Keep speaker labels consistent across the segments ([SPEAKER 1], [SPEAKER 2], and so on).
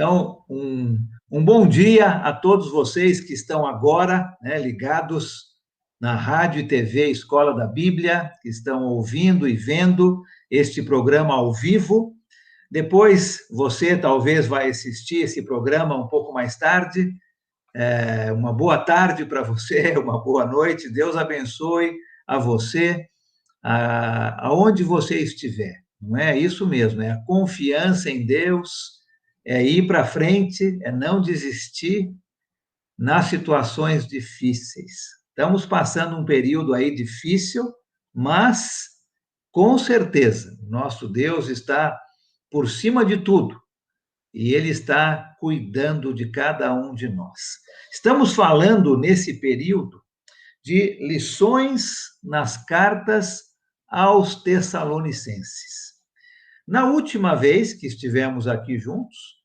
[SPEAKER 1] Então, um bom dia a todos vocês que estão agora, ligados na Rádio e TV Escola da Bíblia, que estão ouvindo e vendo este programa ao vivo. Depois, você talvez vai assistir esse programa um pouco mais tarde. Uma boa tarde para você, uma boa noite. Deus abençoe a você, aonde você estiver. Não é isso mesmo, é a confiança em Deus, é ir para frente, é não desistir nas situações difíceis. Estamos passando um período aí difícil, mas, com certeza, nosso Deus está por cima de tudo e Ele está cuidando de cada um de nós. Estamos falando, nesse período, de lições nas cartas aos Tessalonicenses. Na última vez que estivemos aqui juntos,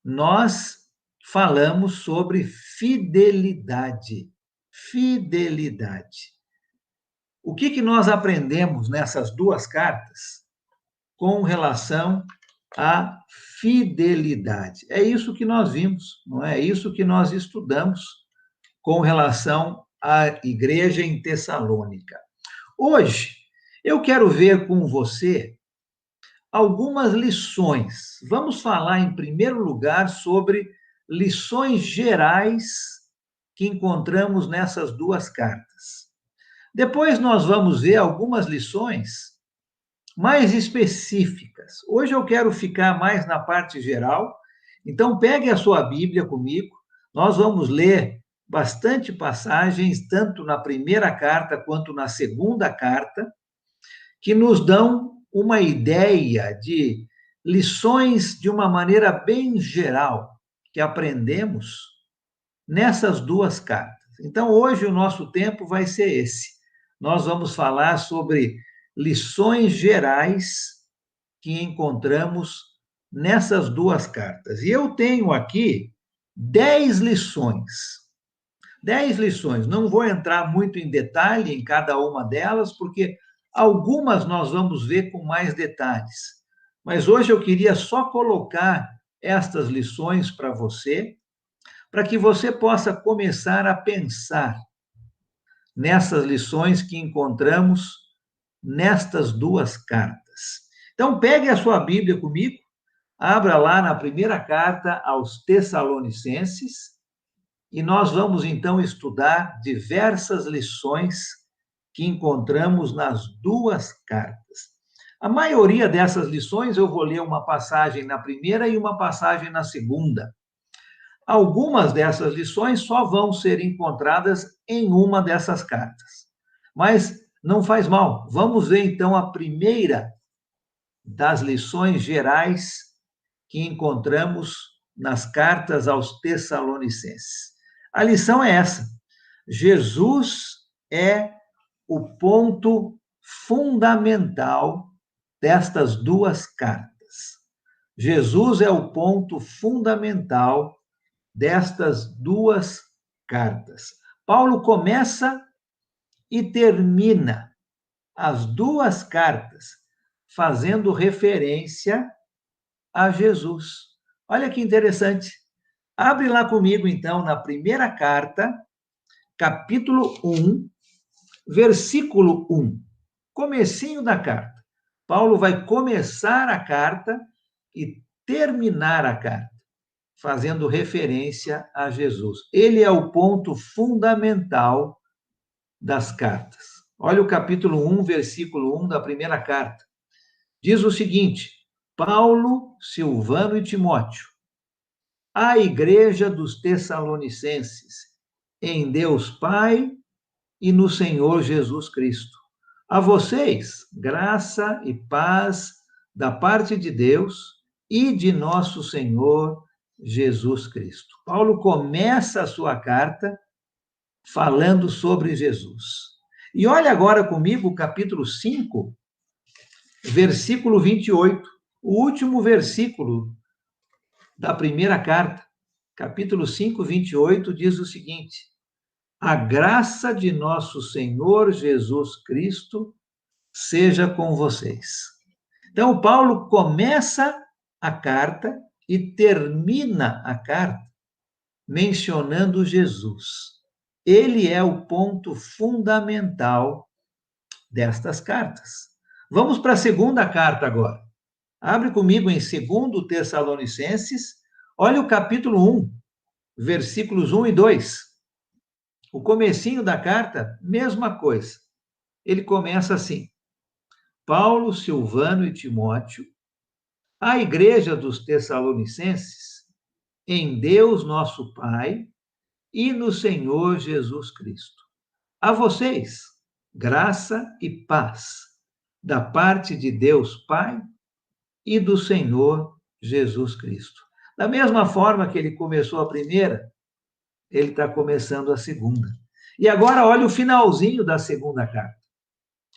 [SPEAKER 1] nós falamos sobre fidelidade. Fidelidade. O que nós aprendemos nessas duas cartas com relação à fidelidade? É isso que nós vimos, não é? É isso que nós estudamos com relação à igreja em Tessalônica. Hoje, eu quero ver com você algumas lições. Vamos falar, em primeiro lugar, sobre lições gerais que encontramos nessas duas cartas. Depois, nós vamos ver algumas lições mais específicas. Hoje eu quero ficar mais na parte geral, então pegue a sua Bíblia comigo, nós vamos ler bastante passagens, tanto na primeira carta quanto na segunda carta, que nos dão uma ideia de lições de uma maneira bem geral que aprendemos nessas duas cartas. Então, hoje o nosso tempo vai ser esse. Nós vamos falar sobre lições gerais que encontramos nessas duas cartas. E eu tenho aqui 10 lições. 10 lições. Não vou entrar muito em detalhe em cada uma delas, porque algumas nós vamos ver com mais detalhes. Mas hoje eu queria só colocar estas lições para você, para que você possa começar a pensar nessas lições que encontramos nestas duas cartas. Então, pegue a sua Bíblia comigo, abra lá na primeira carta aos Tessalonicenses, e nós vamos então estudar diversas lições que encontramos nas duas cartas. A maioria dessas lições eu vou ler uma passagem na primeira e uma passagem na segunda. Algumas dessas lições só vão ser encontradas em uma dessas cartas. Mas não faz mal. Vamos ver então a primeira das lições gerais que encontramos nas cartas aos Tessalonicenses. A lição é essa: Jesus é o ponto fundamental destas duas cartas. Jesus é o ponto fundamental destas duas cartas. Paulo começa e termina as duas cartas fazendo referência a Jesus. Olha que interessante. Abre lá comigo, então, na primeira carta, capítulo 1, versículo 1. Comecinho da carta. Paulo vai começar a carta e terminar a carta, fazendo referência a Jesus. Ele é o ponto fundamental das cartas. Olha o capítulo 1, versículo 1 da primeira carta. Diz o seguinte: Paulo, Silvano e Timóteo, à igreja dos Tessalonicenses, em Deus Pai e no Senhor Jesus Cristo. A vocês, graça e paz da parte de Deus e de nosso Senhor Jesus Cristo. Paulo começa a sua carta falando sobre Jesus. E olha agora comigo o capítulo 5, versículo 28, o último versículo da primeira carta. Capítulo 5, 28 diz o seguinte: a graça de nosso Senhor Jesus Cristo seja com vocês. Então, Paulo começa a carta e termina a carta mencionando Jesus. Ele é o ponto fundamental destas cartas. Vamos para a segunda carta agora. Abre comigo em 2 Tessalonicenses, olha o capítulo 1, versículos 1 e 2. O comecinho da carta, mesma coisa. Ele começa assim: Paulo, Silvano e Timóteo, à igreja dos Tessalonicenses, em Deus nosso Pai e no Senhor Jesus Cristo. A vocês, graça e paz, da parte de Deus Pai e do Senhor Jesus Cristo. Da mesma forma que ele começou a primeira, ele está começando a segunda. E agora olha o finalzinho da segunda carta.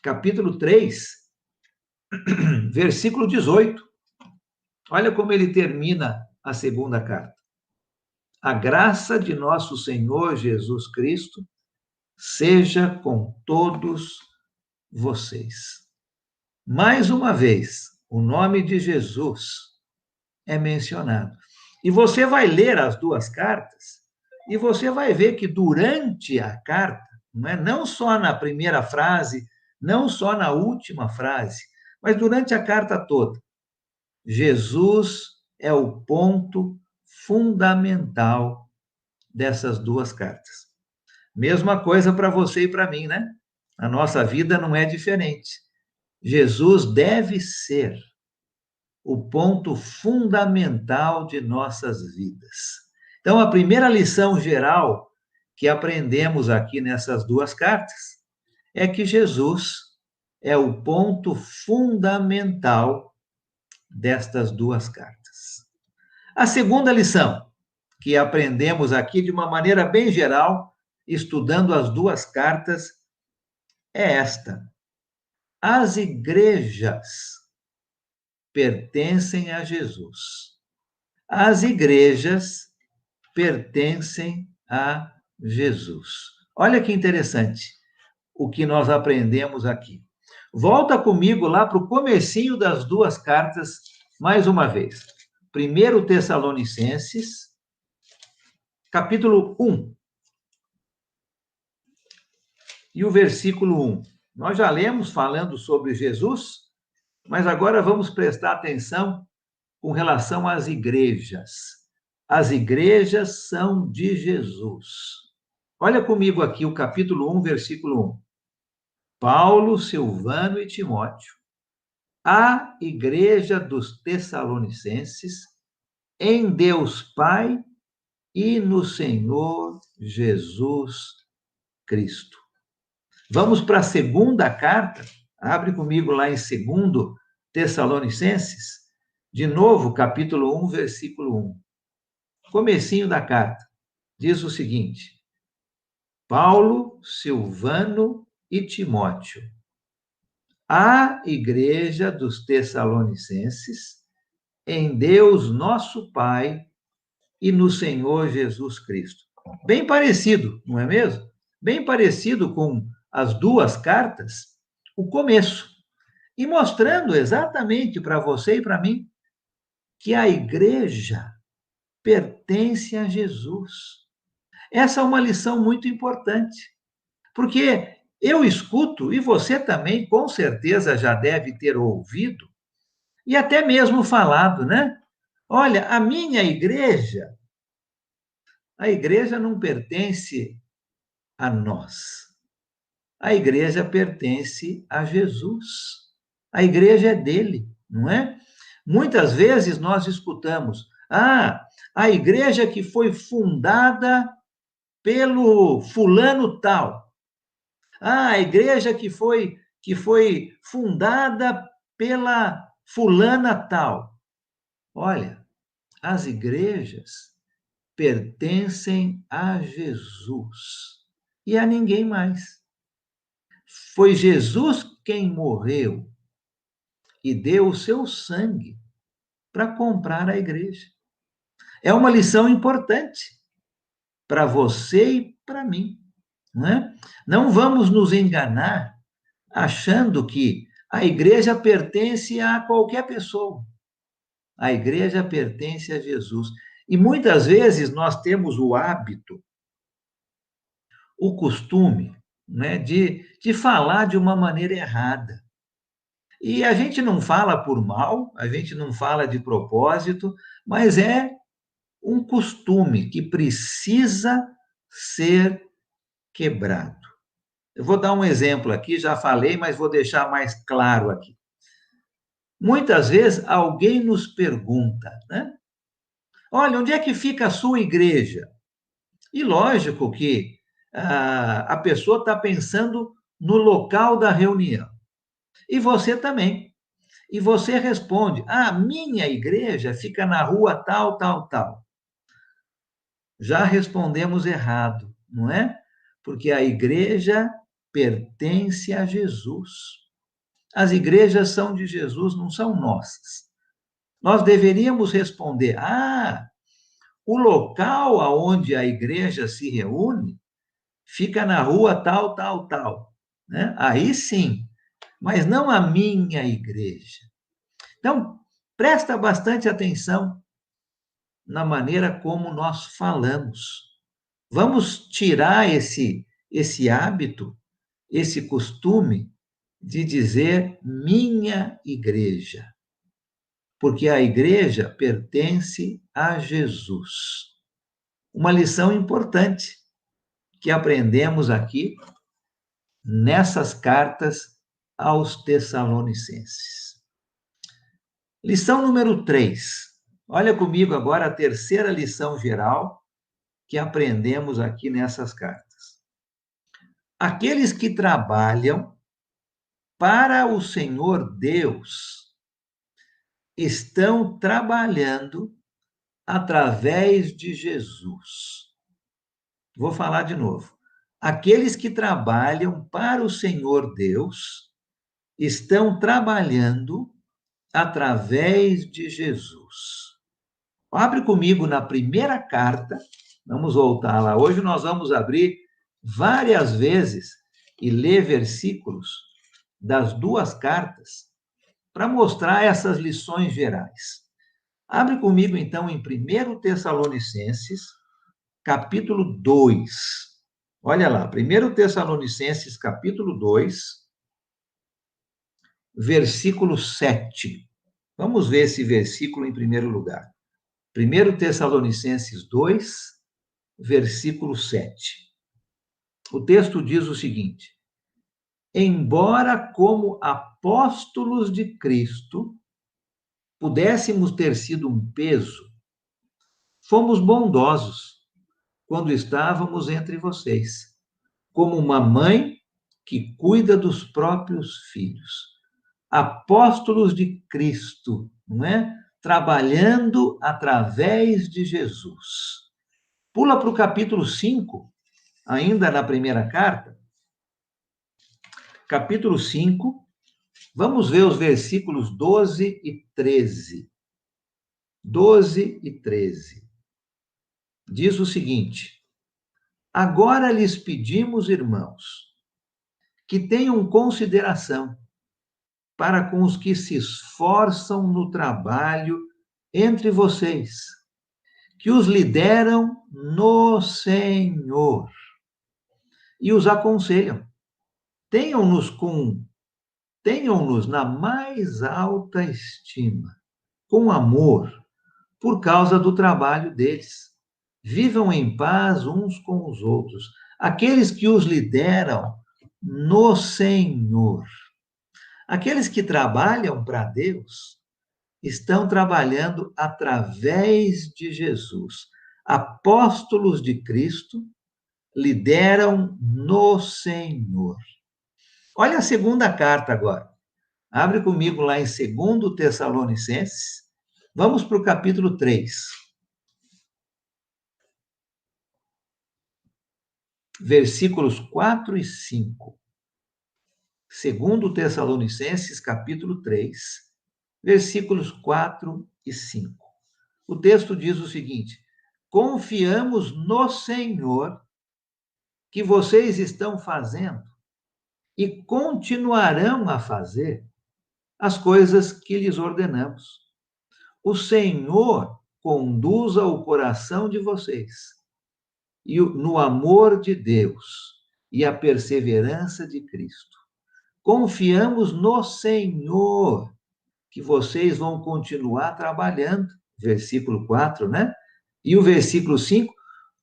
[SPEAKER 1] Capítulo 3, versículo 18. Olha como ele termina a segunda carta. A graça de nosso Senhor Jesus Cristo seja com todos vocês. Mais uma vez, o nome de Jesus é mencionado. E você vai ler as duas cartas e você vai ver que durante a carta, não só na primeira frase, não só na última frase, mas durante a carta toda, Jesus é o ponto fundamental dessas duas cartas. Mesma coisa para você e para mim, né? A nossa vida não é diferente. Jesus deve ser o ponto fundamental de nossas vidas. Então, a primeira lição geral que aprendemos aqui nessas duas cartas é que Jesus é o ponto fundamental destas duas cartas. A segunda lição que aprendemos aqui de uma maneira bem geral, estudando as duas cartas, é esta: as igrejas pertencem a Jesus. As igrejas pertencem a Jesus. Olha que interessante o que nós aprendemos aqui. Volta comigo lá para o comecinho das duas cartas, mais uma vez. 1 Tessalonicenses, capítulo 1. E o versículo 1. Nós já lemos falando sobre Jesus, mas agora vamos prestar atenção com relação às igrejas. As igrejas são de Jesus. Olha comigo aqui o capítulo 1, versículo 1. Paulo, Silvano e Timóteo, à igreja dos Tessalonicenses, em Deus Pai e no Senhor Jesus Cristo. Vamos para a segunda carta. Abre comigo lá em 2 Tessalonicenses, de novo, capítulo 1, versículo 1. Comecinho da carta. Diz o seguinte: Paulo, Silvano e Timóteo, à igreja dos Tessalonicenses, em Deus nosso Pai e no Senhor Jesus Cristo. Bem parecido, não é mesmo? Bem parecido com as duas cartas, o começo. E mostrando exatamente para você e para mim que a igreja pertence a Jesus. Essa é uma lição muito importante, porque eu escuto, e você também, com certeza, já deve ter ouvido, e até mesmo falado, né? Olha, a igreja não pertence a nós. A igreja pertence a Jesus. A igreja é dele, não é? Muitas vezes nós escutamos: a igreja que foi fundada pelo fulano tal. A igreja que foi fundada pela fulana tal. Olha, as igrejas pertencem a Jesus e a ninguém mais. Foi Jesus quem morreu e deu o seu sangue para comprar a igreja. É uma lição importante para você e para mim, não é? Não vamos nos enganar achando que a igreja pertence a qualquer pessoa. A igreja pertence a Jesus. E muitas vezes nós temos o hábito, o costume, né, de falar de uma maneira errada. E a gente não fala por mal, a gente não fala de propósito, mas é um costume que precisa ser quebrado. Eu vou dar um exemplo aqui, já falei, mas vou deixar mais claro aqui. Muitas vezes alguém nos pergunta, né? Olha, onde é que fica a sua igreja? E lógico que a pessoa está pensando no local da reunião. E você também. E você responde: a minha igreja fica na rua tal, tal, tal. Já respondemos errado, não é? Porque a igreja pertence a Jesus. As igrejas são de Jesus, não são nossas. Nós deveríamos responder: o local aonde a igreja se reúne fica na rua tal, tal, tal. Né? Aí sim, mas não a minha igreja. Então, presta bastante atenção na maneira como nós falamos. Vamos tirar esse hábito, esse costume de dizer minha igreja, porque a igreja pertence a Jesus. Uma lição importante que aprendemos aqui nessas cartas aos Tessalonicenses. Lição número 3. Olha comigo agora a terceira lição geral que aprendemos aqui nessas cartas. Aqueles que trabalham para o Senhor Deus estão trabalhando através de Jesus. Vou falar de novo. Aqueles que trabalham para o Senhor Deus estão trabalhando através de Jesus. Abre comigo na primeira carta, vamos voltar lá. Hoje nós vamos abrir várias vezes e ler versículos das duas cartas para mostrar essas lições gerais. Abre comigo, então, em 1 Tessalonicenses, capítulo 2. Olha lá, 1 Tessalonicenses, capítulo 2, versículo 7. Vamos ver esse versículo em primeiro lugar. 1 Tessalonicenses 2, versículo 7. O texto diz o seguinte: embora como apóstolos de Cristo pudéssemos ter sido um peso, fomos bondosos quando estávamos entre vocês, como uma mãe que cuida dos próprios filhos. Apóstolos de Cristo, não é? Trabalhando através de Jesus. Pula para o capítulo 5, ainda na primeira carta. Capítulo 5, vamos ver os versículos 12 e 13. 12 e 13. Diz o seguinte: agora lhes pedimos, irmãos, que tenham consideração para com os que se esforçam no trabalho entre vocês, que os lideram no Senhor e os aconselham. Tenham-nos na mais alta estima, com amor, por causa do trabalho deles. Vivam em paz uns com os outros. Aqueles que os lideram no Senhor. Aqueles que trabalham para Deus estão trabalhando através de Jesus. Apóstolos de Cristo lideram no Senhor. Olha a segunda carta agora. Abre comigo lá em 2 Tessalonicenses. Vamos para o capítulo 3. Versículos 4 e 5. 2 Tessalonicenses, capítulo 3, versículos 4 e 5. O texto diz o seguinte: confiamos no Senhor que vocês estão fazendo e continuarão a fazer as coisas que lhes ordenamos. o Senhor conduza o coração de vocês e no amor de Deus e a perseverança de Cristo. Confiamos no Senhor que vocês vão continuar trabalhando. Versículo 4, né? E o versículo 5,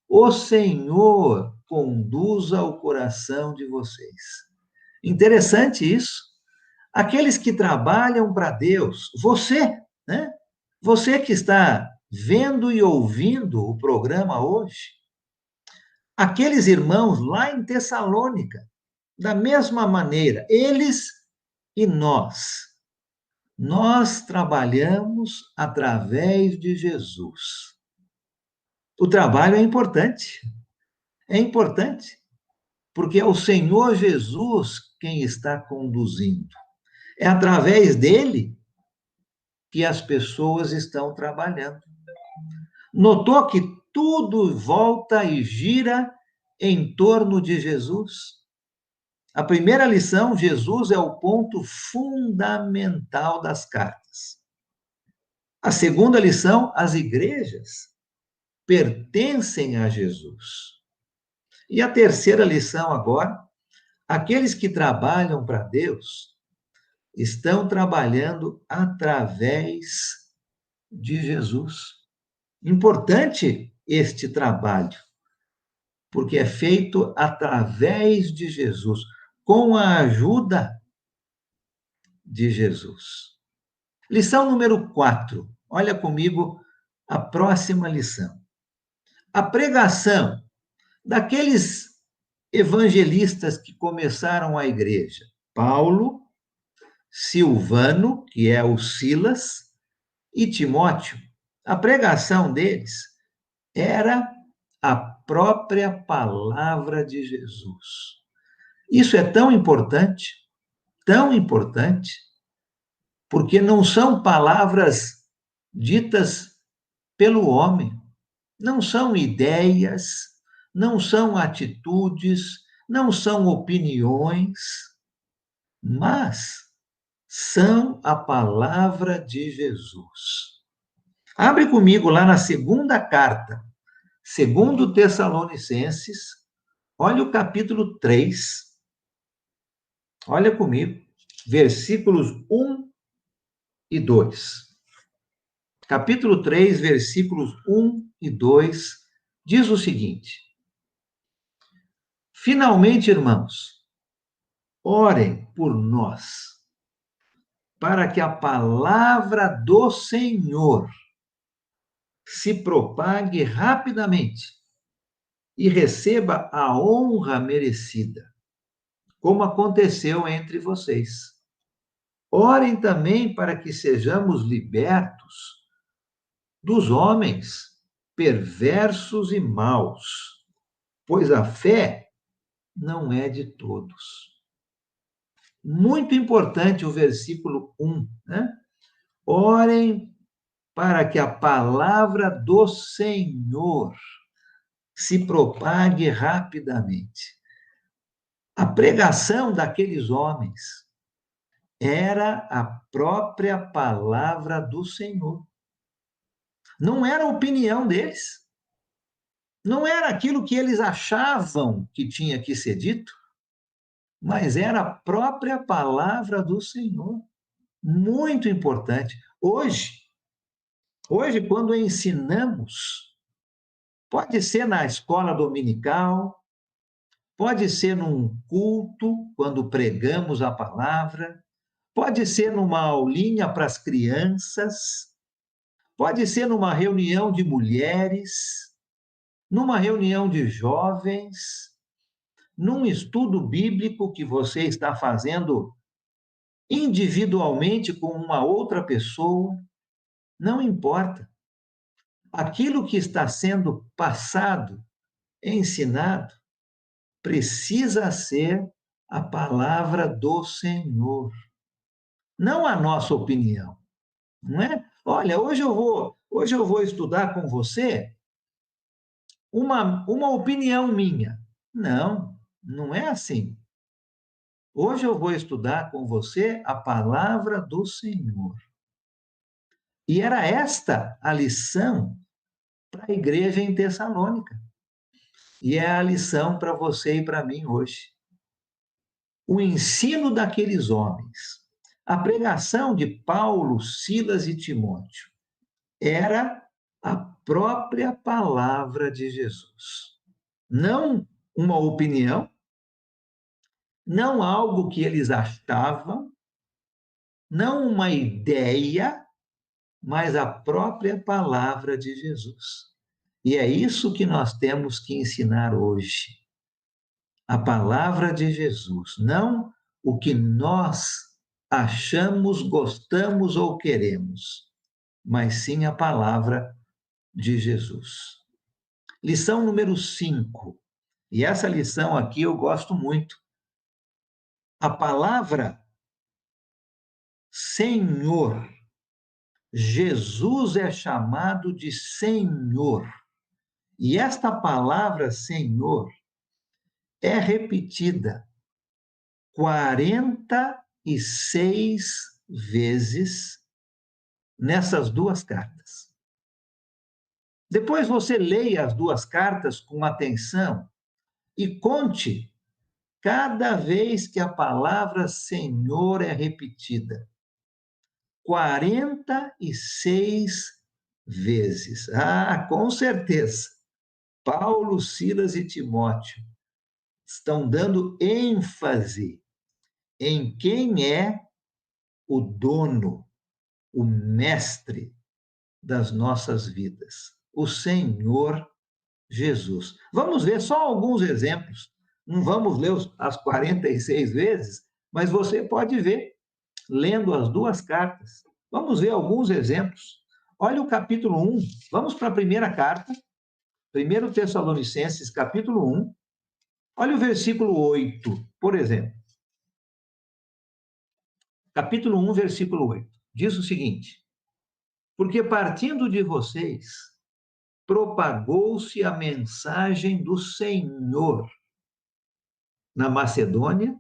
[SPEAKER 1] o Senhor conduza o coração de vocês. Interessante isso. Aqueles que trabalham para Deus, você, né? Você que está vendo e ouvindo o programa hoje, aqueles irmãos lá em Tessalônica, da mesma maneira, eles e nós trabalhamos através de Jesus. O trabalho é importante, porque é o Senhor Jesus quem está conduzindo. É através dele que as pessoas estão trabalhando. Notou que tudo volta e gira em torno de Jesus? A primeira lição, Jesus é o ponto fundamental das cartas. A segunda lição, as igrejas pertencem a Jesus. E a terceira lição agora, aqueles que trabalham para Deus estão trabalhando através de Jesus. Importante este trabalho, porque é feito através de Jesus, com a ajuda de Jesus. Lição número 4. Olha comigo a próxima lição. A pregação daqueles evangelistas que começaram a igreja. Paulo, Silvano, que é o Silas, e Timóteo. A pregação deles era a própria palavra de Jesus. Isso é tão importante, porque não são palavras ditas pelo homem, não são ideias, não são atitudes, não são opiniões, mas são a palavra de Jesus. Abre comigo lá na segunda carta, segundo Tessalonicenses, olha o capítulo 3, olha comigo, versículos 1 e 2. Capítulo 3, versículos 1 e 2, diz o seguinte: finalmente, irmãos, orem por nós, para que a palavra do Senhor se propague rapidamente e receba a honra merecida, como aconteceu entre vocês. Orem também para que sejamos libertos dos homens perversos e maus, pois a fé não é de todos. Muito importante o versículo 1, né? Orem para que a palavra do Senhor se propague rapidamente. A pregação daqueles homens era a própria palavra do Senhor. Não era a opinião deles. Não era aquilo que eles achavam que tinha que ser dito, mas era a própria palavra do Senhor. Muito importante. Hoje, quando ensinamos, pode ser na escola dominical, pode ser num culto, quando pregamos a palavra, pode ser numa aulinha para as crianças, pode ser numa reunião de mulheres, numa reunião de jovens, num estudo bíblico que você está fazendo individualmente com uma outra pessoa, não importa. Aquilo que está sendo passado, ensinado, precisa ser a palavra do Senhor, não a nossa opinião, não é? Olha, hoje eu vou estudar com você uma opinião minha. Não, não é assim. Hoje eu vou estudar com você a palavra do Senhor. E era esta a lição para a igreja em Tessalônica. E é a lição para você e para mim hoje. O ensino daqueles homens, a pregação de Paulo, Silas e Timóteo, era a própria palavra de Jesus. Não uma opinião, não algo que eles achavam, não uma ideia, mas a própria palavra de Jesus. E é isso que nós temos que ensinar hoje. A palavra de Jesus, não o que nós achamos, gostamos ou queremos, mas sim a palavra de Jesus. Lição número 5. E essa lição aqui eu gosto muito. A palavra Senhor. Jesus é chamado de Senhor. E esta palavra Senhor é repetida 46 vezes nessas duas cartas. Depois você leia as duas cartas com atenção e conte cada vez que a palavra Senhor é repetida. 46 vezes. Ah, com certeza. Paulo, Silas e Timóteo estão dando ênfase em quem é o dono, o mestre das nossas vidas, o Senhor Jesus. Vamos ver só alguns exemplos. Não vamos ler as 46 vezes, mas você pode ver lendo as duas cartas. Vamos ver alguns exemplos. Olha o capítulo 1. Vamos para a primeira carta, 1 Tessalonicenses, capítulo 1. Olha o versículo 8, por exemplo. Capítulo 1, versículo 8. Diz o seguinte: porque partindo de vocês, propagou-se a mensagem do Senhor na Macedônia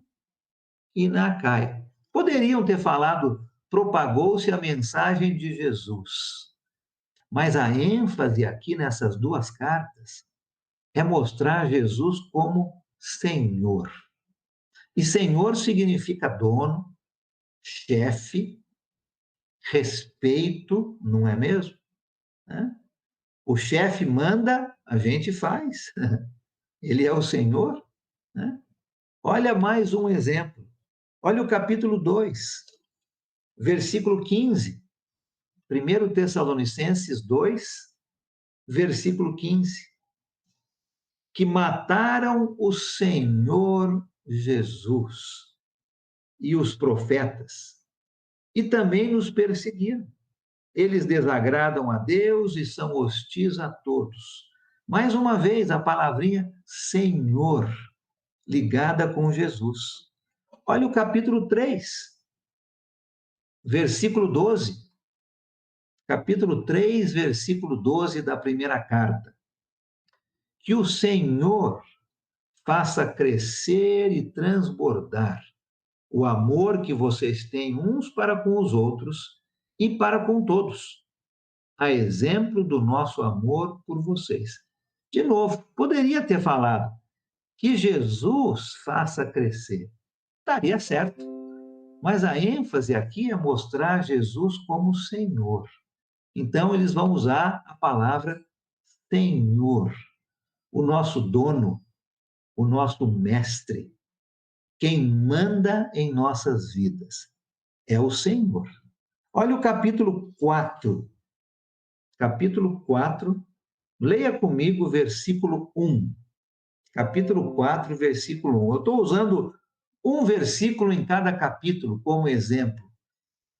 [SPEAKER 1] e na Acaia. Poderiam ter falado, propagou-se a mensagem de Jesus. Mas a ênfase aqui nessas duas cartas é mostrar Jesus como Senhor. E Senhor significa dono, chefe, respeito, não é mesmo? O chefe manda, a gente faz. Ele é o Senhor. Olha mais um exemplo. Olha o capítulo 2, versículo 15. 1 Tessalonicenses 2, versículo 15. Que mataram o Senhor Jesus e os profetas, e também nos perseguiram. Eles desagradam a Deus e são hostis a todos. Mais uma vez, a palavrinha Senhor, ligada com Jesus. Olha o capítulo 3, versículo 12. Capítulo 3, versículo 12 da primeira carta. Que o Senhor faça crescer e transbordar o amor que vocês têm uns para com os outros e para com todos, a exemplo do nosso amor por vocês. De novo, poderia ter falado que Jesus faça crescer. Estaria certo. Mas a ênfase aqui é mostrar Jesus como Senhor. Então, eles vão usar a palavra Senhor, o nosso dono, o nosso mestre. Quem manda em nossas vidas é o Senhor. Olha o capítulo 4. Capítulo 4, leia comigo o versículo 1. Capítulo 4, versículo 1. Eu estou usando um versículo em cada capítulo como exemplo,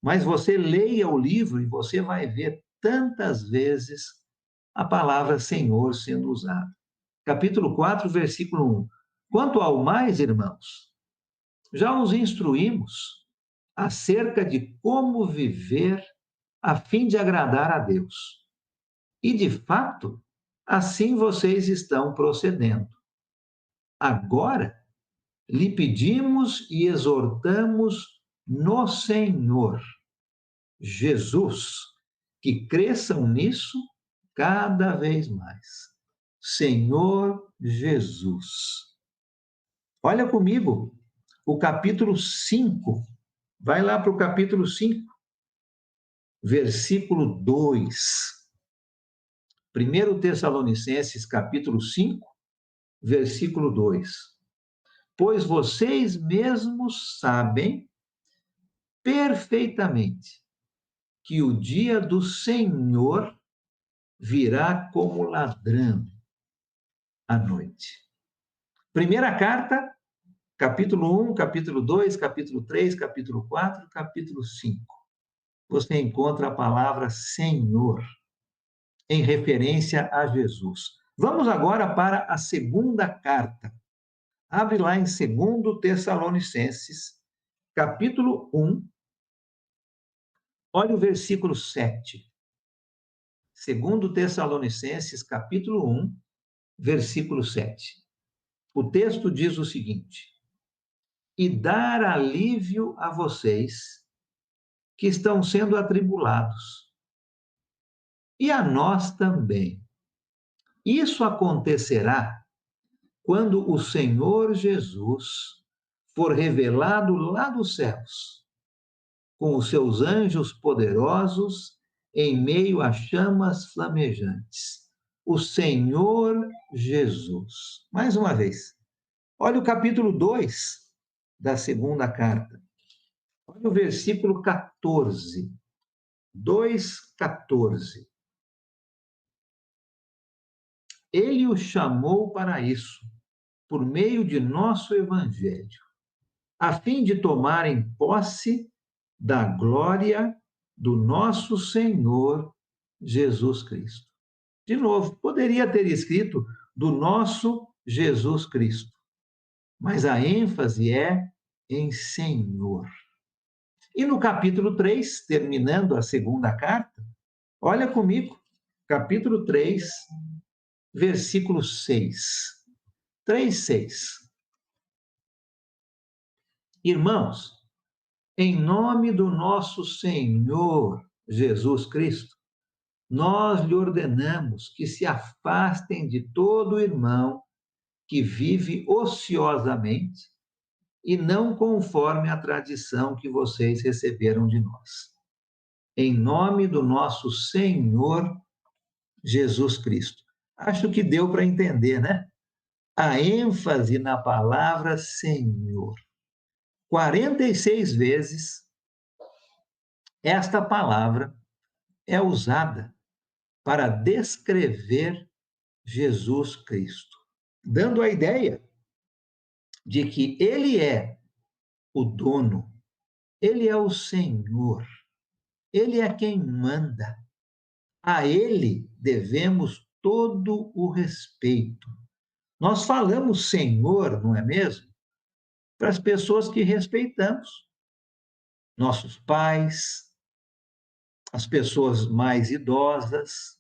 [SPEAKER 1] mas você leia o livro e você vai ver tantas vezes a palavra Senhor sendo usada. Capítulo 4, versículo 1. Quanto ao mais, irmãos, já os instruímos acerca de como viver a fim de agradar a Deus. E, de fato, assim vocês estão procedendo. Agora, lhe pedimos e exortamos no Senhor Jesus que cresçam nisso cada vez mais. Senhor Jesus. Olha comigo o capítulo 5. Vai lá para o capítulo 5, versículo 2. 1 Tessalonicenses, capítulo 5, versículo 2. Pois vocês mesmos sabem perfeitamente que o dia do Senhor virá como ladrão à noite. Primeira carta, capítulo 1, capítulo 2, capítulo 3, capítulo 4, capítulo 5. Você encontra a palavra Senhor em referência a Jesus. Vamos agora para a segunda carta. Abre lá em 2 Tessalonicenses, capítulo 1, olha o versículo 7. 2 Tessalonicenses, capítulo 1, versículo 7. O texto diz o seguinte: e dar alívio a vocês que estão sendo atribulados, e a nós também. Isso acontecerá quando o Senhor Jesus for revelado lá dos céus, com os seus anjos poderosos em meio a chamas flamejantes. O Senhor Jesus. Mais uma vez, olha o capítulo 2 da segunda carta. Olha o versículo 14. 2:14. Ele o chamou para isso, por meio de nosso evangelho, a fim de tomarem posse da glória do nosso Senhor Jesus Cristo. De novo, poderia ter escrito do nosso Jesus Cristo, mas a ênfase é em Senhor. E no capítulo 3, terminando a segunda carta, olha comigo, capítulo 3, versículo 6. 3:6. Irmãos, em nome do nosso Senhor Jesus Cristo, nós lhe ordenamos que se afastem de todo irmão que vive ociosamente e não conforme a tradição que vocês receberam de nós. Em nome do nosso Senhor Jesus Cristo. Acho que deu para entender, né? A ênfase na palavra Senhor. 46 vezes esta palavra é usada para descrever Jesus Cristo, dando a ideia de que ele é o dono, ele é o Senhor, ele é quem manda. A ele devemos todo o respeito. Nós falamos Senhor, não é mesmo? Para as pessoas que respeitamos, nossos pais, as pessoas mais idosas,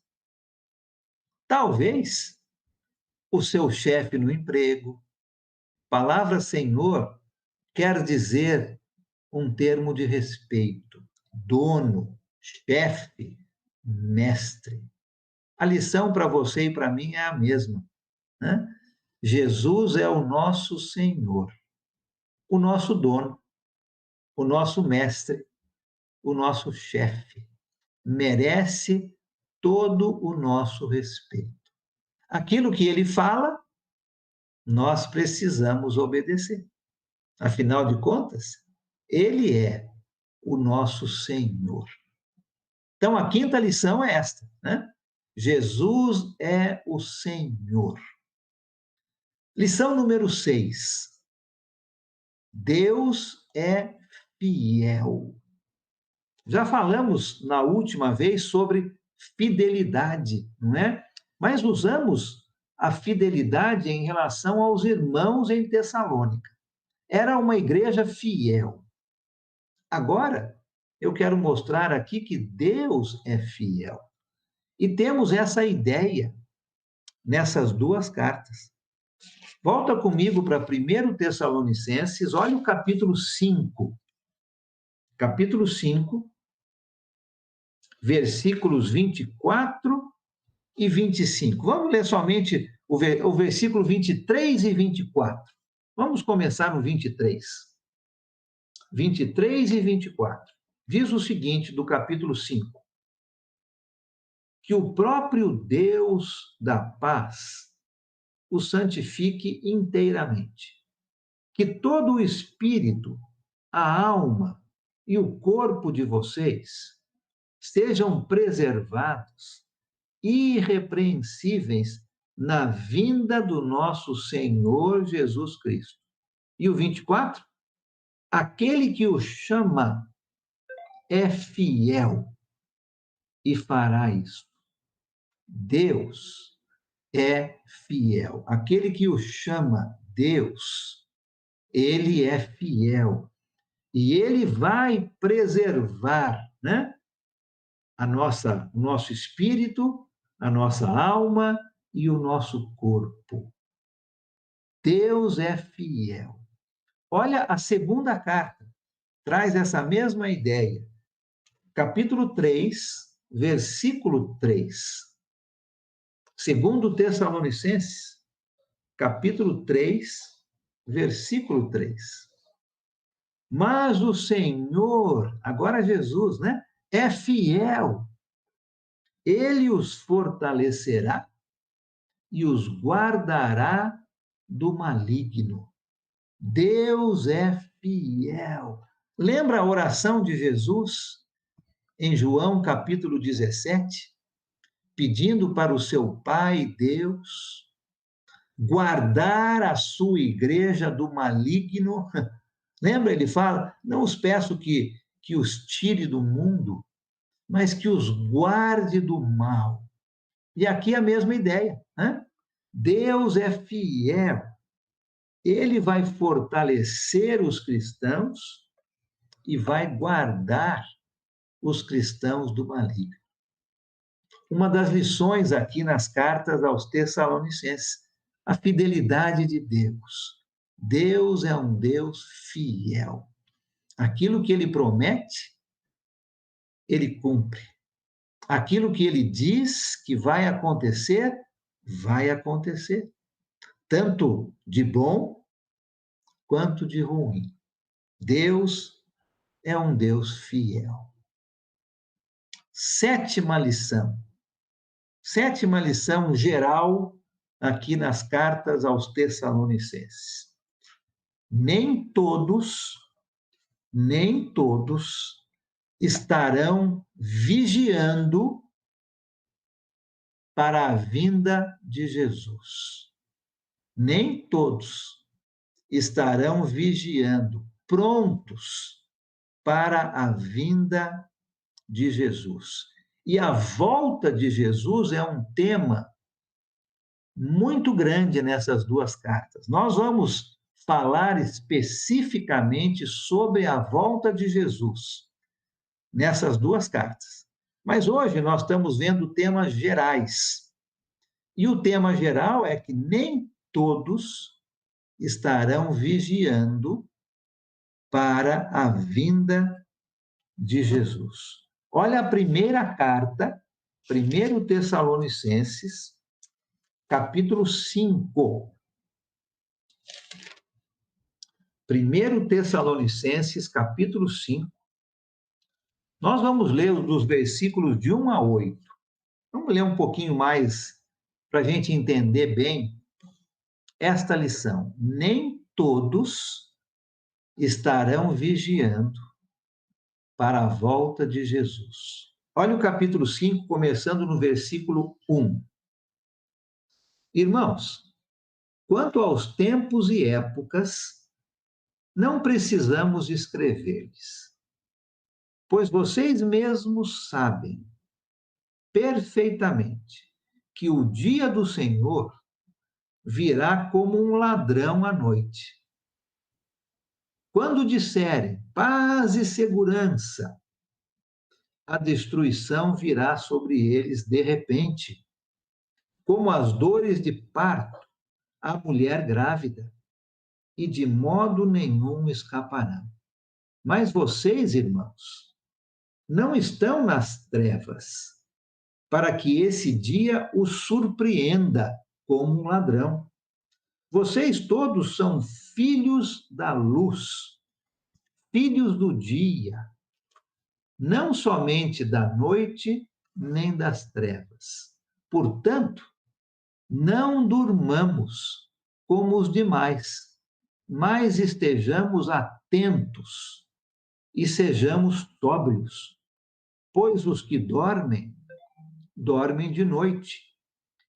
[SPEAKER 1] talvez o seu chefe no emprego. Palavra Senhor quer dizer um termo de respeito, dono, chefe, mestre. A lição para você e para mim é a mesma, né? Jesus é o nosso Senhor, o nosso dono, o nosso mestre, o nosso chefe. Merece todo o nosso respeito. Aquilo que ele fala, nós precisamos obedecer. Afinal de contas, ele é o nosso Senhor. Então, a quinta lição é esta, né? Jesus é o Senhor. Lição número 6. Deus é fiel. Já falamos na última vez sobre fidelidade, não é? Mas usamos a fidelidade em relação aos irmãos em Tessalônica. Era uma igreja fiel. Agora, eu quero mostrar aqui que Deus é fiel. E temos essa ideia nessas duas cartas. Volta comigo para 1 Tessalonicenses, olha o capítulo 5. Capítulo 5, versículos 24 e 25. Vamos ler somente o versículo 23 e 24. Vamos começar no 23. 23 e 24. Diz o seguinte, do capítulo 5. Que o próprio Deus da paz o santifique inteiramente. Que todo o espírito, a alma e o corpo de vocês sejam preservados, irrepreensíveis, na vinda do nosso Senhor Jesus Cristo. E o 24? Aquele que o chama é fiel e fará isso. Deus é fiel. Aquele que o chama, Deus, ele é fiel. E ele vai preservar, né, o nosso espírito, a nossa alma e o nosso corpo. Deus é fiel. Olha, a segunda carta traz essa mesma ideia. Capítulo 3, versículo 3. Segundo Tessalonicenses, capítulo 3, versículo 3. Mas o Senhor, agora Jesus, né, é fiel. Ele os fortalecerá e os guardará do maligno. Deus é fiel. Lembra a oração de Jesus em João capítulo 17, pedindo para o seu Pai, Deus, guardar a sua igreja do maligno? Lembra? Ele fala: não os peço que os tire do mundo, mas que os guarde do mal. E aqui a mesma ideia, né? Deus é fiel. Ele vai fortalecer os cristãos e vai guardar os cristãos do maligno. Uma das lições aqui nas cartas aos Tessalonicenses, a fidelidade de Deus. Deus é um Deus fiel. Aquilo que ele promete, ele cumpre. Aquilo que ele diz que vai acontecer, vai acontecer. Tanto de bom quanto de ruim. Deus é um Deus fiel. Sétima lição geral aqui nas cartas aos Tessalonicenses. Nem todos estarão vigiando para a vinda de Jesus. Nem todos estarão vigiando, prontos para a vinda de Jesus. E a volta de Jesus é um tema muito grande nessas duas cartas. Nós vamos falar especificamente sobre a volta de Jesus nessas duas cartas. Mas hoje nós estamos vendo temas gerais. E o tema geral é que nem todos estarão vigiando para a vinda de Jesus. Olha a primeira carta, 1 Tessalonicenses, capítulo 5. 1 Tessalonicenses, capítulo 5. Nós vamos ler dos versículos de 1 a 8. Vamos ler um pouquinho mais para a gente entender bem esta lição. Nem todos estarão vigiando para a volta de Jesus. Olha o capítulo 5, começando no versículo 1. Irmãos, quanto aos tempos e épocas, não precisamos escrever-lhes, pois vocês mesmos sabem perfeitamente que o dia do Senhor virá como um ladrão à noite. Quando disserem paz e segurança, a destruição virá sobre eles de repente, como as dores de parto à mulher grávida, e de modo nenhum escaparão. Mas vocês, irmãos, não estão nas trevas, para que esse dia os surpreenda como um ladrão. Vocês todos são filhos da luz, filhos do dia, não somente da noite, nem das trevas. Portanto, não durmamos como os demais, mas estejamos atentos e sejamos sóbrios, pois os que dormem, dormem de noite,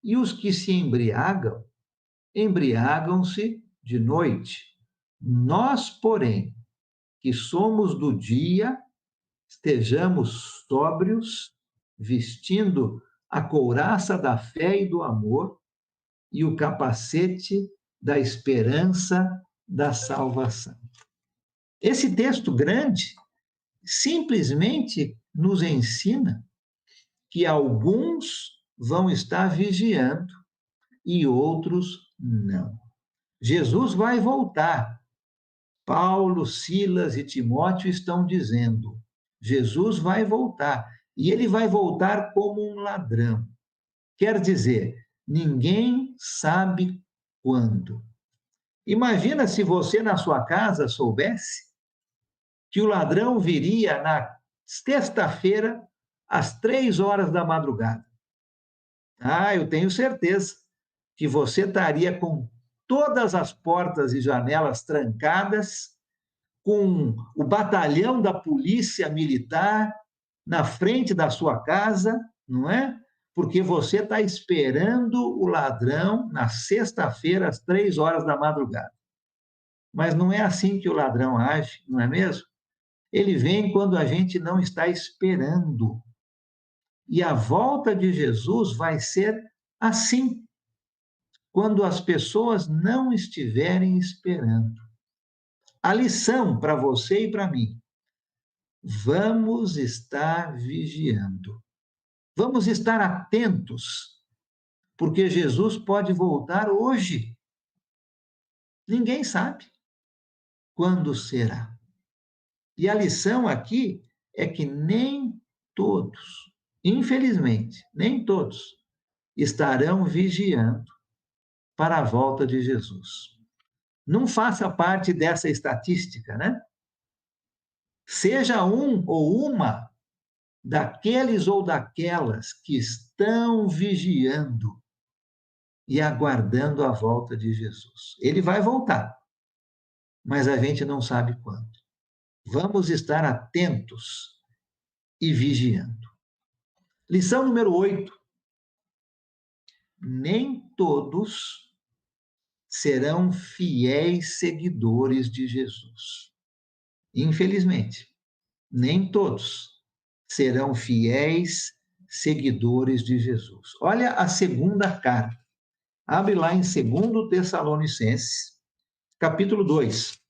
[SPEAKER 1] e os que se embriagam, embriagam-se de noite. Nós, porém, que somos do dia, estejamos sóbrios, vestindo a couraça da fé e do amor e o capacete da esperança da salvação. Esse texto grande simplesmente nos ensina que alguns vão estar vigiando e outros não. Jesus vai voltar. Paulo, Silas e Timóteo estão dizendo: Jesus vai voltar. E ele vai voltar como um ladrão. Quer dizer, ninguém sabe quando. Imagina se você na sua casa soubesse que o ladrão viria na sexta-feira, às 3 horas da madrugada. Eu tenho certeza que você estaria com todas as portas e janelas trancadas, com o batalhão da polícia militar na frente da sua casa, não é? Porque você está esperando o ladrão na sexta-feira, às 3 horas da madrugada. Mas não é assim que o ladrão age, não é mesmo? Ele vem quando a gente não está esperando. E a volta de Jesus vai ser assim, quando as pessoas não estiverem esperando. A lição para você e para mim: vamos estar vigiando. Vamos estar atentos, porque Jesus pode voltar hoje. Ninguém sabe quando será. E a lição aqui é que nem todos, infelizmente, nem todos estarão vigiando para a volta de Jesus. Não faça parte dessa estatística, né? Seja um ou uma daqueles ou daquelas que estão vigiando e aguardando a volta de Jesus. Ele vai voltar, mas a gente não sabe quando. Vamos estar atentos e vigiando. Lição número 8. Nem todos serão fiéis seguidores de Jesus. Infelizmente, nem todos serão fiéis seguidores de Jesus. Olha a segunda carta. Abre lá em 2 Tessalonicenses, capítulo 2.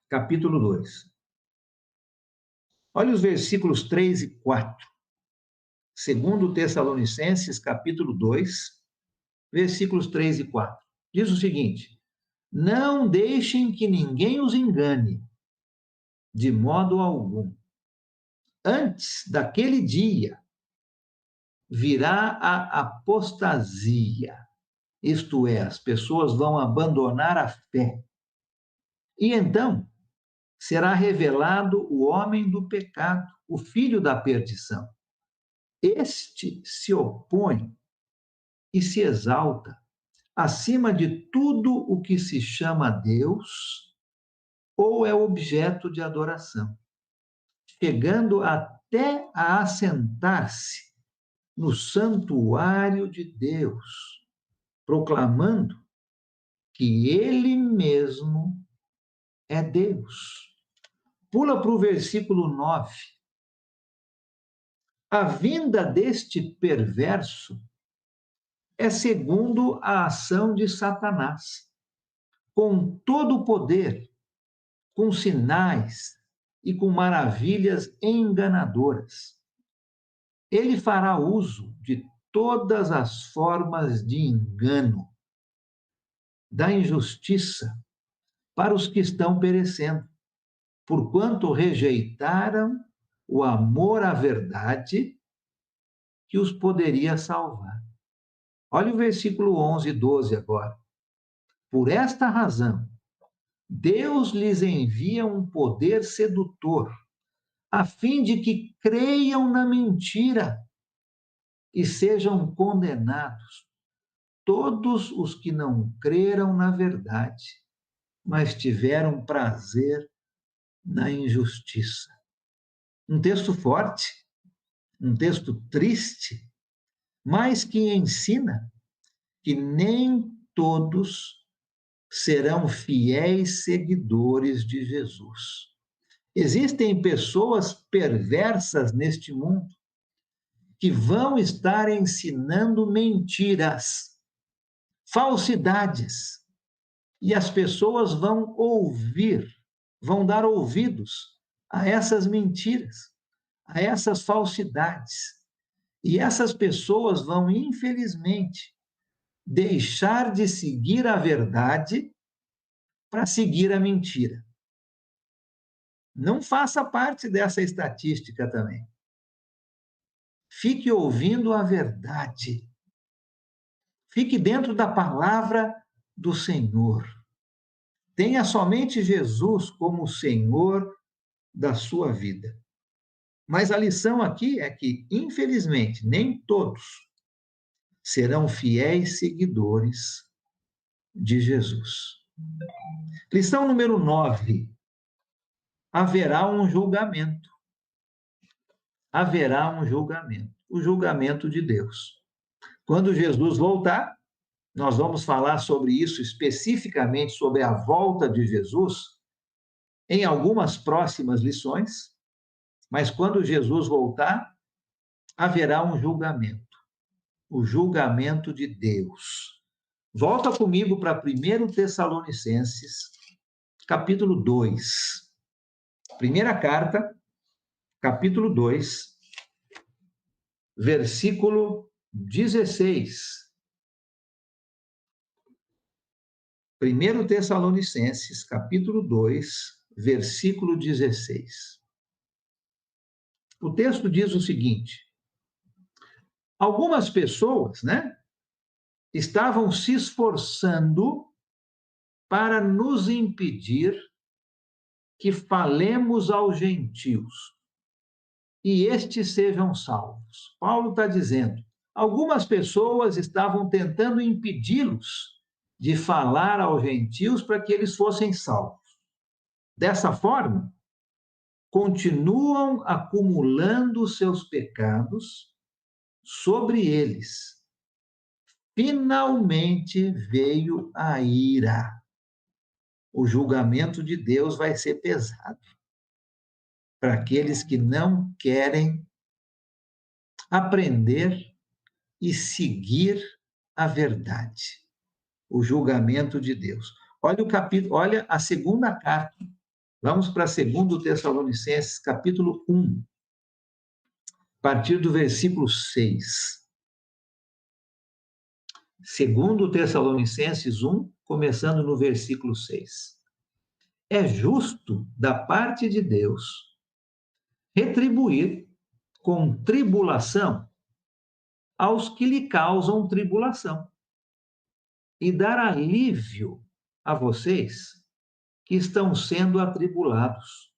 [SPEAKER 1] Capítulo 2. Olha os versículos 3 e 4. 2 Tessalonicenses, capítulo 2, versículos 3 e 4. Diz o seguinte: não deixem que ninguém os engane, de modo algum. Antes daquele dia, virá a apostasia, isto é, as pessoas vão abandonar a fé. E então será revelado o homem do pecado, o filho da perdição. Este se opõe e se exalta acima de tudo o que se chama Deus ou é objeto de adoração, chegando até a assentar-se no santuário de Deus, proclamando que ele mesmo é Deus. Pula para o versículo 9. A vinda deste perverso é segundo a ação de Satanás, com todo o poder, com sinais e com maravilhas enganadoras. Ele fará uso de todas as formas de engano, da injustiça para os que estão perecendo, porquanto rejeitaram o amor à verdade que os poderia salvar. Olha o versículo 11 e 12 agora. Por esta razão, Deus lhes envia um poder sedutor, a fim de que creiam na mentira e sejam condenados todos os que não creram na verdade, mas tiveram prazer na injustiça. Um texto forte, um texto triste, mas que ensina que nem todos serão fiéis seguidores de Jesus. Existem pessoas perversas neste mundo que vão estar ensinando mentiras, falsidades, e as pessoas vão ouvir, vão dar ouvidos a essas mentiras, a essas falsidades. E essas pessoas vão, infelizmente, deixar de seguir a verdade para seguir a mentira. Não faça parte dessa estatística também. Fique ouvindo a verdade. Fique dentro da palavra do Senhor. Tenha somente Jesus como o Senhor da sua vida. Mas a lição aqui é que, infelizmente, nem todos serão fiéis seguidores de Jesus. Lição número 9. Haverá um julgamento. Haverá um julgamento. O julgamento de Deus. Quando Jesus voltar, nós vamos falar sobre isso especificamente, sobre a volta de Jesus, em algumas próximas lições, mas quando Jesus voltar, haverá um julgamento, o julgamento de Deus. Volta comigo para 1 Tessalonicenses, capítulo 2. Primeira carta, capítulo 2, versículo 16. 1 Tessalonicenses, capítulo 2, versículo 16. O texto diz o seguinte: algumas pessoas, estavam se esforçando para nos impedir que falemos aos gentios e estes sejam salvos. Paulo está dizendo, algumas pessoas estavam tentando impedi-los de falar aos gentios para que eles fossem salvos. Dessa forma, continuam acumulando seus pecados sobre eles. Finalmente veio a ira. O julgamento de Deus vai ser pesado para aqueles que não querem aprender e seguir a verdade. O julgamento de Deus. Olha o capítulo, olha a segunda carta. Vamos para 2 Tessalonicenses, capítulo 1, a partir do versículo 6. 2 Tessalonicenses 1, começando no versículo 6. É justo da parte de Deus retribuir com tribulação aos que lhe causam tribulação e dar alívio a vocês que estão sendo atribulados,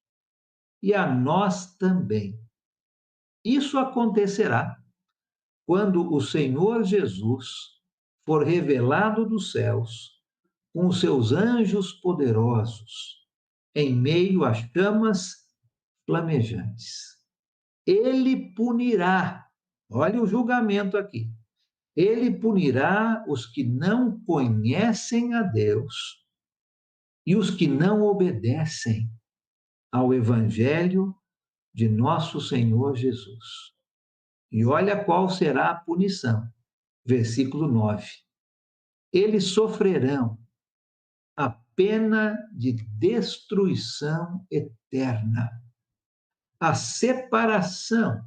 [SPEAKER 1] e a nós também. Isso acontecerá quando o Senhor Jesus for revelado dos céus com os seus anjos poderosos, em meio a chamas flamejantes. Ele punirá, olha o julgamento aqui, ele punirá os que não conhecem a Deus e os que não obedecem ao Evangelho de nosso Senhor Jesus. E olha qual será a punição. Versículo 9. Eles sofrerão a pena de destruição eterna, a separação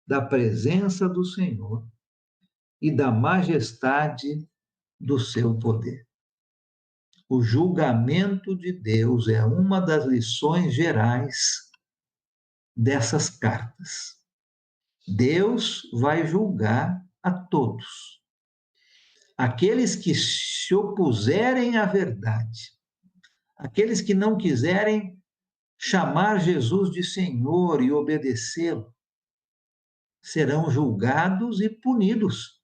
[SPEAKER 1] da presença do Senhor e da majestade do seu poder. O julgamento de Deus é uma das lições gerais dessas cartas. Deus vai julgar a todos. Aqueles que se opuserem à verdade, aqueles que não quiserem chamar Jesus de Senhor e obedecê-lo, serão julgados e punidos.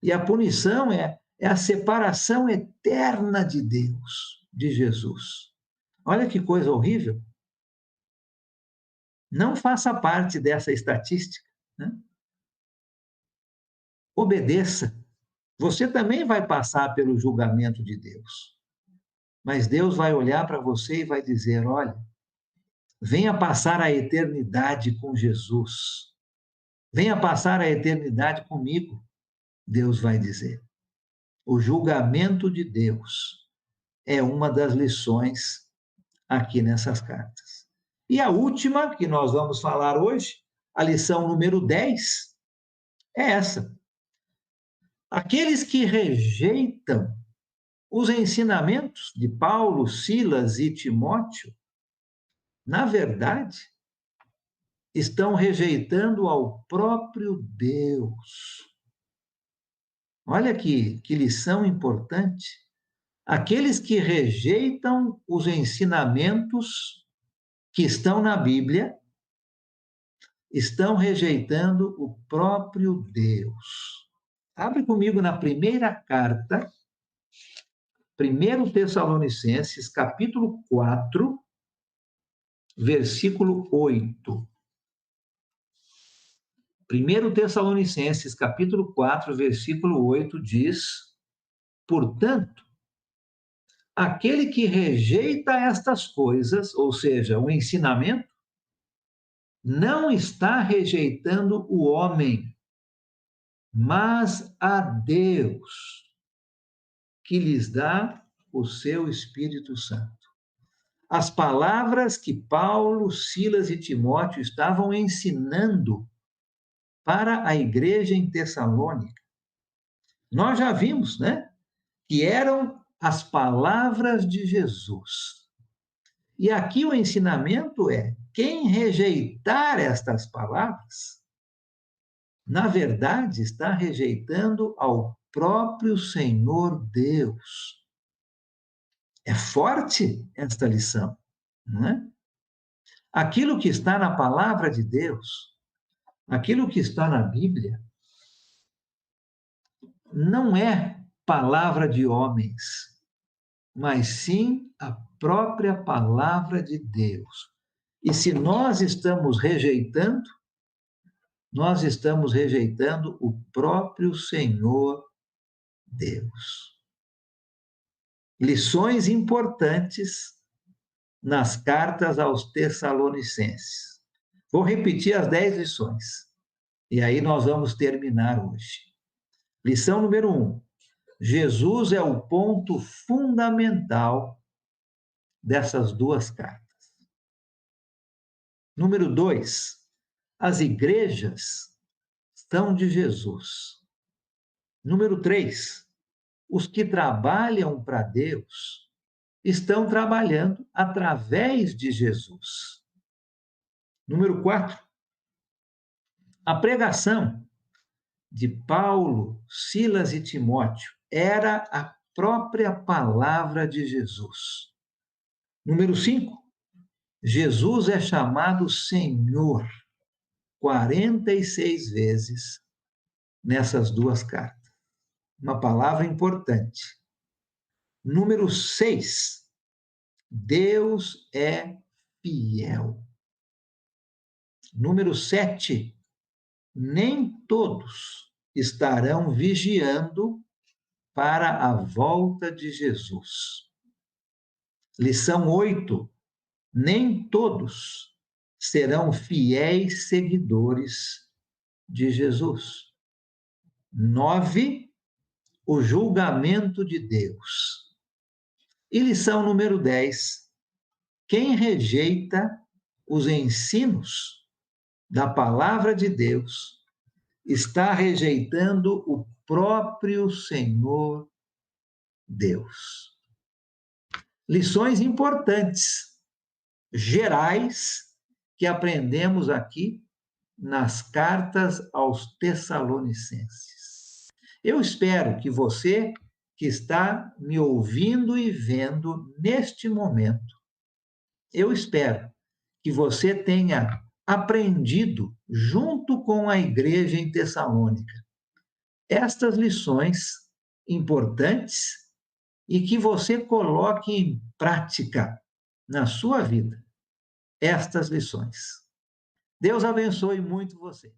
[SPEAKER 1] E a punição é a separação eterna de Deus, de Jesus. Olha que coisa horrível. Não faça parte dessa estatística, né? Obedeça. Você também vai passar pelo julgamento de Deus. Mas Deus vai olhar para você e vai dizer: olha, venha passar a eternidade com Jesus. Venha passar a eternidade comigo, Deus vai dizer. O julgamento de Deus é uma das lições aqui nessas cartas. E a última que nós vamos falar hoje, a lição número 10, é essa. Aqueles que rejeitam os ensinamentos de Paulo, Silas e Timóteo, na verdade, estão rejeitando ao próprio Deus. Olha que lição importante. Aqueles que rejeitam os ensinamentos que estão na Bíblia estão rejeitando o próprio Deus. Abre comigo na primeira carta, 1 Tessalonicenses, capítulo 4, versículo 8. 1 Tessalonicenses, capítulo 4, versículo 8, diz: portanto, aquele que rejeita estas coisas, ou seja, o ensinamento, não está rejeitando o homem, mas a Deus, que lhes dá o seu Espírito Santo. As palavras que Paulo, Silas e Timóteo estavam ensinando para a igreja em Tessalônica, nós já vimos, né? Que eram as palavras de Jesus. E aqui o ensinamento é: quem rejeitar estas palavras, na verdade, está rejeitando ao próprio Senhor Deus. É forte esta lição, não é? Aquilo que está na palavra de Deus, aquilo que está na Bíblia, não é palavra de homens, mas sim a própria palavra de Deus. E se nós estamos rejeitando o próprio Senhor Deus. Lições importantes nas cartas aos Tessalonicenses. Vou repetir as 10 lições. E aí nós vamos terminar hoje. Lição número 1. Jesus é o ponto fundamental dessas duas cartas. Número 2. As igrejas são de Jesus. Número 3. Os que trabalham para Deus estão trabalhando através de Jesus. Número 4. A pregação de Paulo, Silas e Timóteo era a própria palavra de Jesus. Número 5. Jesus é chamado Senhor 46 vezes nessas duas cartas. Uma palavra importante. Número 6. Deus é fiel. Número 7. Nem todos estarão vigiando para a volta de Jesus. Lição 8. Nem todos serão fiéis seguidores de Jesus. 9. O julgamento de Deus. E lição número 10. Quem rejeita os ensinos da palavra de Deus está rejeitando o próprio Senhor Deus. lições importantes, gerais, que aprendemos aqui nas cartas aos Tessalonicenses. Eu espero que você, que está me ouvindo e vendo neste momento, eu espero que você tenha aprendido, junto com a igreja em Tessalônica, estas lições importantes e que você coloque em prática na sua vida estas lições. Deus abençoe muito você.